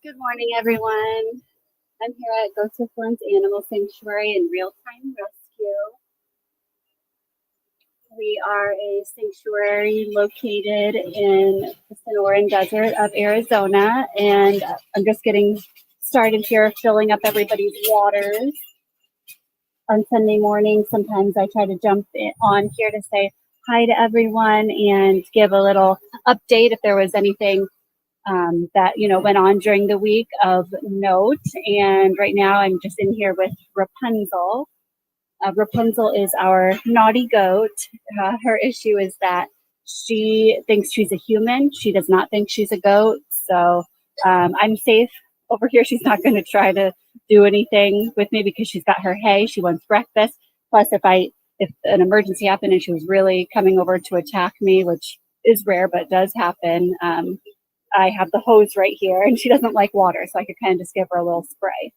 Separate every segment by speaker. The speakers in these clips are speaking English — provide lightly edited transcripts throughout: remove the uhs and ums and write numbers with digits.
Speaker 1: Good morning, everyone. I'm here at Go to Florence Animal Sanctuary in ReelTime Rescue. We are a sanctuary located in the Sonoran Desert of Arizona, and I'm just getting started here, filling up everybody's waters. On Sunday morning, sometimes I try to jump on here to say hi to everyone and give a little update if there was anything that went on during the week of note. And right now I'm just in here with Rapunzel. Rapunzel is our naughty goat. Her issue is that she thinks she's a human. She does not think she's a goat. So I'm safe over here. She's not going to try to do anything with me because she's got her hay. She wants breakfast. Plus, if an emergency happened and she was really coming over to attack me, which is rare but does happen, I have the hose right here, and she doesn't like water, so I could kind of just give her a little spray.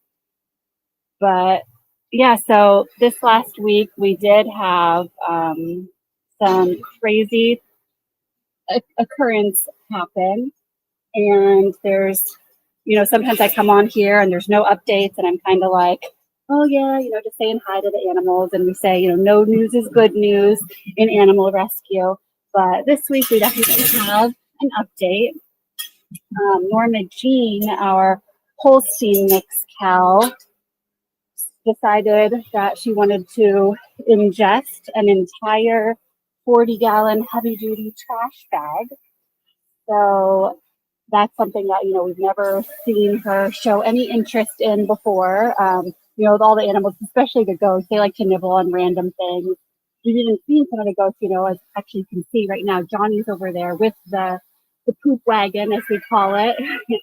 Speaker 1: But yeah, so this last week we did have some crazy occurrence happen, and there's, sometimes I come on here and there's no updates, and I'm kind of like, oh yeah, just saying hi to the animals, and we say, no news is good news in animal rescue. But this week we definitely have an update. Norma Jean, our Holstein mix cow, decided that she wanted to ingest an entire 40-gallon heavy-duty trash bag. So that's something that, we've never seen her show any interest in before. All the animals, especially the goats, they like to nibble on random things. We've even seen some of the goats, as actually you can see right now, Johnny's over there with the poop wagon, as we call it.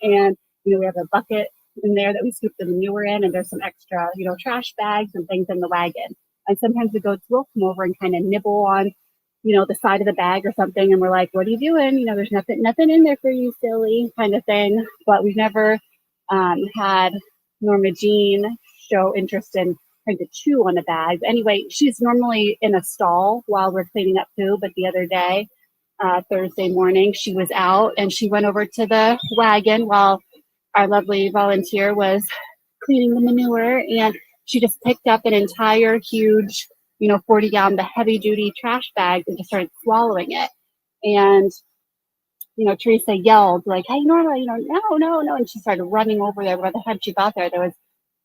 Speaker 1: And, we have a bucket in there that we scoop the manure in, and there's some extra, trash bags and things in the wagon. And sometimes the goats will come over and kind of nibble on, the side of the bag or something. And we're like, what are you doing? There's nothing in there for you, silly, kind of thing. But we've never had Norma Jean show interest in trying to chew on a bag. Anyway, she's normally in a stall while we're cleaning up poo, but the other day, Thursday morning, she was out and she went over to the wagon while our lovely volunteer was cleaning the manure, and she just picked up an entire huge, 40-gallon, the heavy-duty trash bag, and just started swallowing it. And, Teresa yelled like, hey, Norma, no. And she started running over there. By the time she got there, there was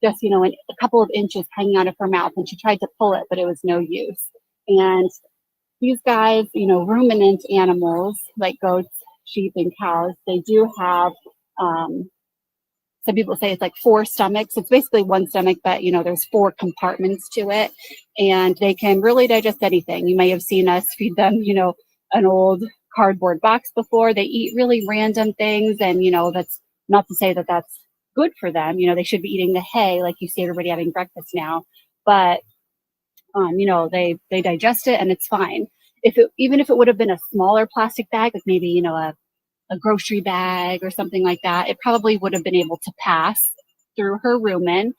Speaker 1: just, a couple of inches hanging out of her mouth, and she tried to pull it, but it was no use. And these guys, ruminant animals like goats, sheep, and cows, they do have, some people say it's like 4 stomachs. It's basically one stomach, but, there's 4 compartments to it, and they can really digest anything. You may have seen us feed them, an old cardboard box before. They eat really random things, and, that's not to say that that's good for them. They should be eating the hay like you see everybody having breakfast now, but they digest it and it's fine. Even if it would have been a smaller plastic bag, like maybe, a grocery bag or something like that, it probably would have been able to pass through her rumen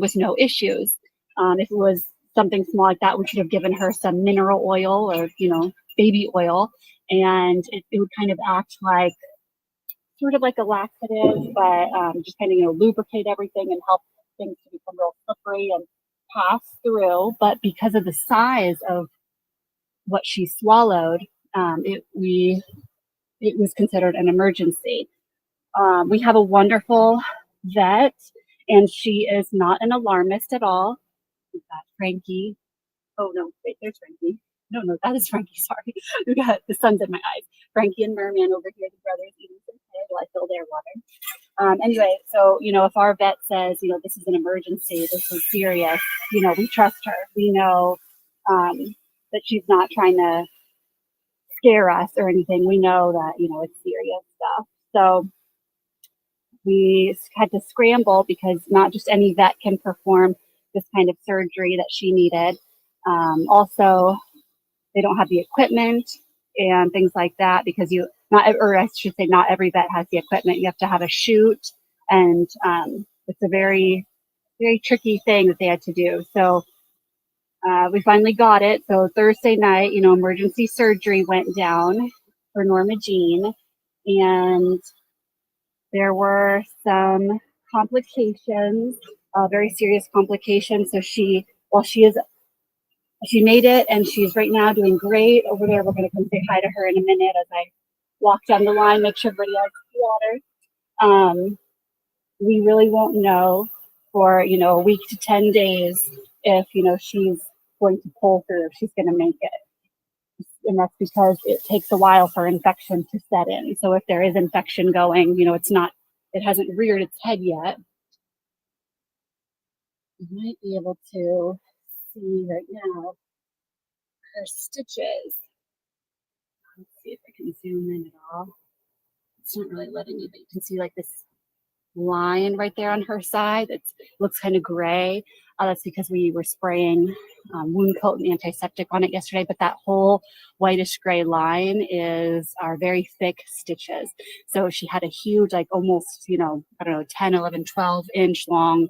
Speaker 1: with no issues. If it was something small like that, we should have given her some mineral oil or, baby oil, and it would kind of act like sort of like a laxative, but just kind of, lubricate everything and help things to become real slippery and pass through. But because of the size of what she swallowed, it was considered an emergency. We have a wonderful vet, and she is not an alarmist at all. We've got Frankie. Oh, no, wait, there's Frankie. No, that is Frankie, sorry. We got the sun's in my eyes. Frankie and Merman over here, the brothers, eating some hay while I fill their water. Anyway, so, if our vet says, this is an emergency, this is serious, we trust her. We know that she's not trying to scare us or anything. We know that, it's serious stuff. So we had to scramble because not just any vet can perform this kind of surgery that she needed. Also, they don't have the equipment and things like that because not every vet has the equipment. You have to have a chute, and it's a very, very tricky thing that they had to do. So we finally got it. So Thursday night, emergency surgery went down for Norma Jean, and there were some complications, very serious complications. So she made it, and she's right now doing great over there. We're going to come say hi to her in a minute as I walk down the line, make sure everybody has water. We really won't know for, a week to 10 days if, she's going to pull through, if she's going to make it. And that's because it takes a while for infection to set in. So if there is infection going, it hasn't reared its head yet. You might be able to see right now her stitches. Let's see if I can zoom in at all. It's not really letting me, but you can see like this line right there on her side. It looks kind of gray. That's because we were spraying wound coat and antiseptic on it yesterday, but that whole whitish gray line is our very thick stitches. So she had a huge, like almost, 10, 11, 12 inch long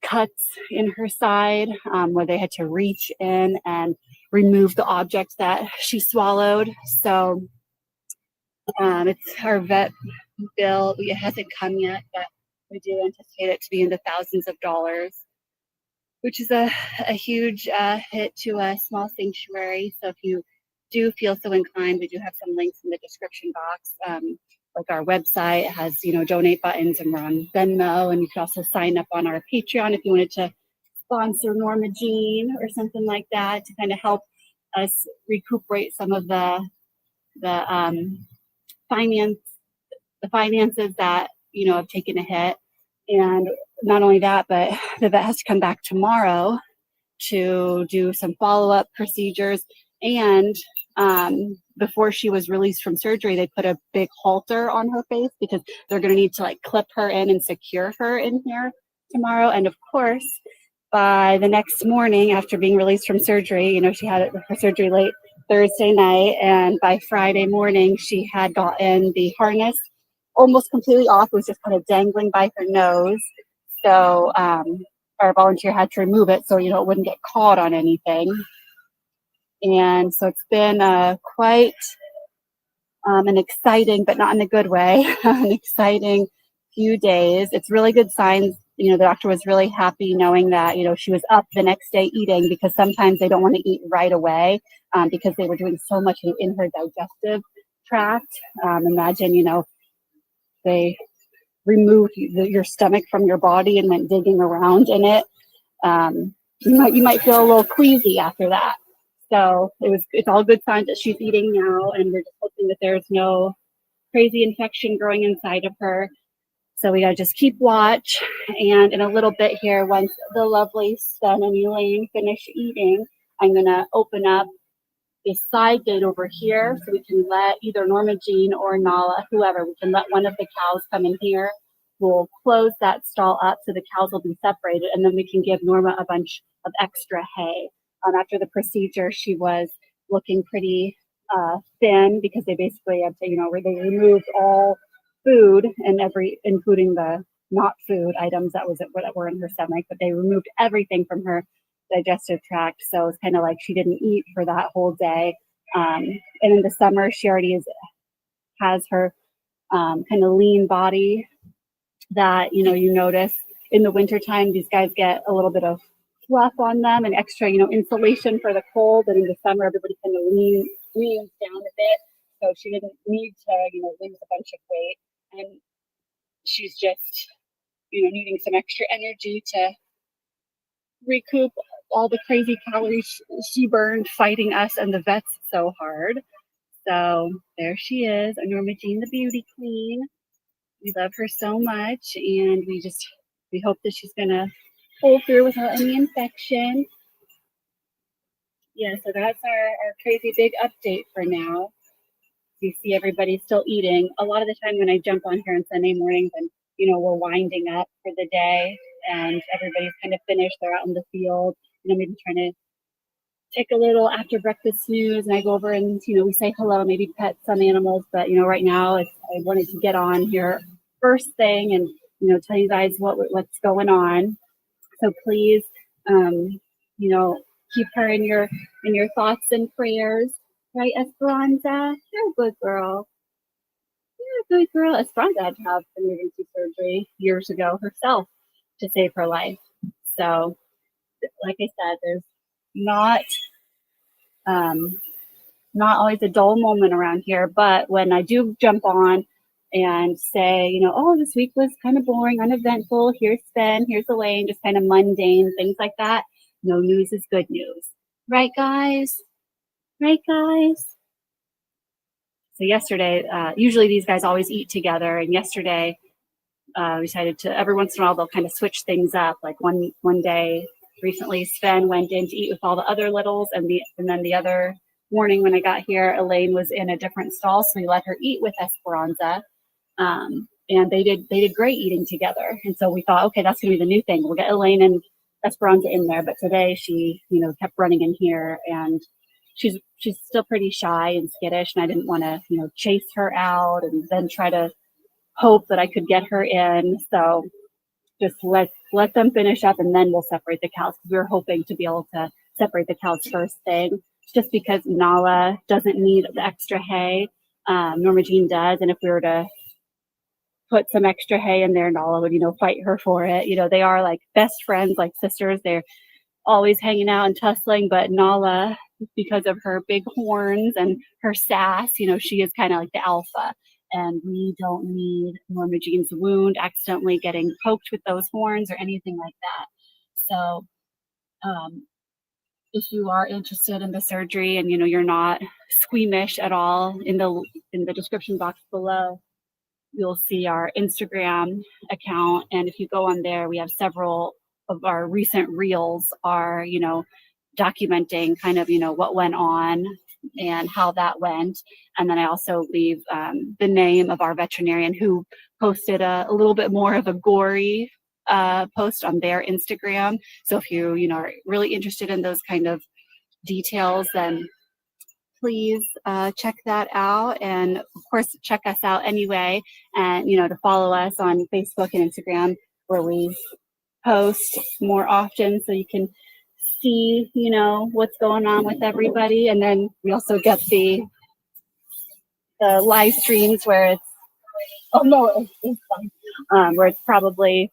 Speaker 1: cuts in her side where they had to reach in and remove the object that she swallowed. So it's our vet bill. It hasn't come yet, but we do anticipate it to be in the thousands of dollars, which is a huge hit to a small sanctuary. So if you do feel so inclined, we do have some links in the description box. Like our website has, donate buttons, and we're on Venmo, and you can also sign up on our Patreon if you wanted to sponsor Norma Jean or something like that to kind of help us recuperate some of the finances that have taken a hit. And not only that, but the vet has to come back tomorrow to do some follow-up procedures. And before she was released from surgery, they put a big halter on her face because they're going to need to like clip her in and secure her in here tomorrow. And of course, by the next morning after being released from surgery, she had her surgery late Thursday night, and by Friday morning she had gotten the harness almost completely off. It was just kind of dangling by her nose. So our volunteer had to remove it so it wouldn't get caught on anything. And so it's been quite an exciting, but not in a good way, an exciting few days. It's really good signs. The doctor was really happy knowing that, she was up the next day eating, because sometimes they don't want to eat right away because they were doing so much in her digestive tract. Imagine, they removed your stomach from your body and went digging around in it. You might feel a little queasy after that. So it's all good signs that she's eating now, and we're just hoping that there's no crazy infection growing inside of her. So we gotta just keep watch. And in a little bit here, once the lovely Sun and Elaine finish eating, I'm gonna open up this side gate over here so we can let either Norma Jean or Nala, whoever, we can let one of the cows come in here. We'll close that stall up so the cows will be separated, and then we can give Norma a bunch of extra hay. After the procedure, she was looking pretty thin because they basically had to, where they removed all food and including the not food items that were in her stomach, but they removed everything from her digestive tract. So it's kind of like she didn't eat for that whole day. And in the summer, she already has her kind of lean body that, you notice. In the wintertime, these guys get a little bit of fluff on them and extra, insulation for the cold. And in the summer, everybody kind of leans down a bit. So she didn't need to, lose a bunch of weight. And she's just, needing some extra energy to recoup all the crazy calories she burned fighting us and the vets so hard. So there she is, Norma Jean, the beauty queen. We love her so much, and we hope that she's gonna pull through without any infection. Yeah, so that's our crazy big update for now. You see everybody still eating. A lot of the time when I jump on here on Sunday mornings and, we're winding up for the day and everybody's kind of finished, they're out in the field, maybe trying to take a little after breakfast snooze, and I go over and, we say hello, maybe pet some animals. But, right now I wanted to get on here first thing and, tell you guys what's going on. So please, keep her in your thoughts and prayers. Right, Esperanza? You're a good girl. good girl. Esperanza had to have emergency surgery years ago herself to save her life. So, like I said, there's not um, not always a dull moment around here. But when I do jump on and say, oh, this week was kind of boring, uneventful. Here's Sven, here's Elaine, just kind of mundane things like that. No news is good news, right, guys? Right, guys? So yesterday, usually these guys always eat together, and yesterday we decided to, every once in a while they'll kind of switch things up. Like one day recently, Sven went in to eat with all the other littles, and then the other morning when I got here, Elaine was in a different stall, so we let her eat with Esperanza. And they did great eating together. And so we thought, okay, that's gonna be the new thing. We'll get Elaine and Esperanza in there. But today she, kept running in here, and she's still pretty shy and skittish, and I didn't want to, chase her out and then try to hope that I could get her in. So just let them finish up, and then we'll separate the cows, because we were hoping to be able to separate the cows first thing, just because Nala doesn't need the extra hay. Norma Jean does, and if we were to put some extra hay in there, Nala would, fight her for it. They are like best friends, like sisters. They're always hanging out and tussling, but Nala, because of her big horns and her sass, she is kind of like the alpha. And we don't need Norma Jean's wound accidentally getting poked with those horns or anything like that. So if you are interested in the surgery and you're not squeamish at all, in the description box below, you'll see our Instagram account. And if you go on there, we have several of our recent reels are, documenting kind of, what went on and how that went. And then I also leave the name of our veterinarian who posted a little bit more of a gory post on their Instagram. So if you, are really interested in those kind of details, then please check that out. And of course, check us out anyway. And, to follow us on Facebook and Instagram, where we post more often, so you can see, what's going on with everybody. And then we also get the live streams where it's, oh no, it's fine. Where it's probably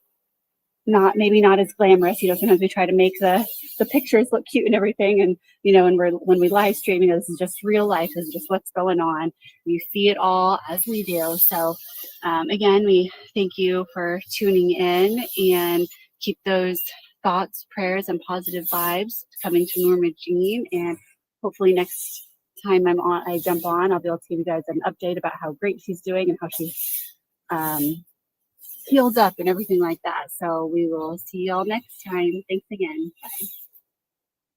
Speaker 1: maybe not as glamorous. Sometimes we try to make the pictures look cute and everything. And, when we live stream, this is just real life. This is just what's going on. You see it all as we do. So again, we thank you for tuning in, and keep those thoughts, prayers, and positive vibes coming to Norma Jean. And hopefully next time I jump on, I'll be able to give you guys an update about how great she's doing and how she's healed up and everything like that. So we will see y'all next time. Thanks again. Bye.